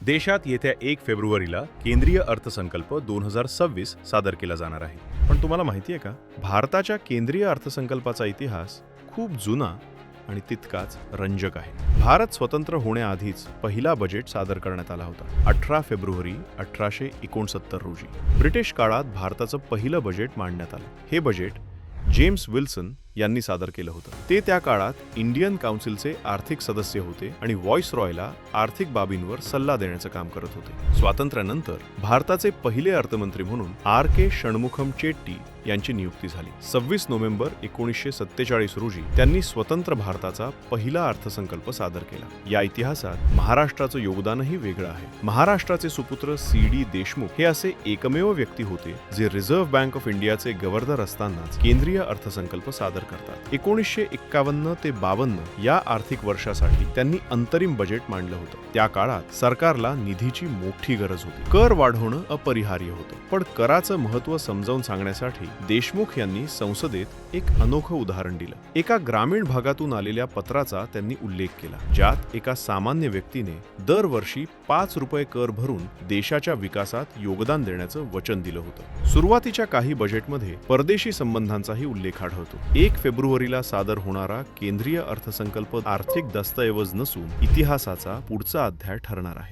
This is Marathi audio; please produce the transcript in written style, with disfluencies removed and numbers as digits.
देशात येत्या 1 फेब्रुवारीला केंद्रीय अर्थसंकल्प 2026 सादर केला जाणार आहे. पण तुम्हाला माहिती आहे का, भारताच्या केंद्रीय अर्थसंकल्पाचा इतिहास खूप जुना आणि तितकाच रंजक आहे. भारत स्वतंत्र होण्याआधीच पहिला बजेट सादर करण्यात आला होता 18 फेब्रुवारी 1869 रोजी. ब्रिटिश काळात भारताचं पहिलं बजेट मांडण्यात आलं. हे बजेट जेम्स विल्सन यांनी सादर केलं होतं. ते त्या काळात इंडियन काउन्सिलचे आर्थिक सदस्य होते आणि व्हॉइसरॉयला आर्थिक बाबींवर सल्ला देण्याचं काम करत होते. स्वातंत्र्यानंतर भारताचे पहिले अर्थमंत्री म्हणून R.K. षण्मुखम चेट्टी यांची नियुक्ती झाली. 26 नोव्हेंबर 1947 रोजी त्यांनी स्वतंत्र भारताचा पहिला अर्थसंकल्प सादर केला. या इतिहासात महाराष्ट्राचं योगदानही वेगळं आहे. महाराष्ट्राचे सुपुत्र C.D. देशमुख हे असे एकमेव व्यक्ती होते जे रिझर्व्ह बँक ऑफ इंडियाचे गव्हर्नर असतानाच केंद्रीय अर्थसंकल्प सादर करतात. 1951 ते 52 या आर्थिक वर्षासाठी त्यांनी अंतरिम बजेट मांडलं होतं. त्या काळात सरकारला निधीची मोठी गरज होती. कर वाढवणं अपरिहार्य होतं. पण कराचं महत्त्व समजावून सांगण्यासाठी देशमुख यांनी संसदेत एक अनोखं उदाहरण दिलं. एका ग्रामीण भागातून आलेल्या पत्राचा त्यांनी उल्लेख केला, ज्यात एका सामान्य व्यक्तीने दरवर्षी 5 रुपये कर भरून देशाच्या विकासात योगदान देण्याचं वचन दिलं होतं. सुरुवातीच्या काही बजेटमध्ये परदेशी संबंधांचाही उल्लेख आढळतो. 1 फेब्रुवारीला सादर होणारा केंद्रीय अर्थसंकल्प आर्थिक दस्तऐवज नसून इतिहासाचा पुढचा अध्याय ठरणार आहे.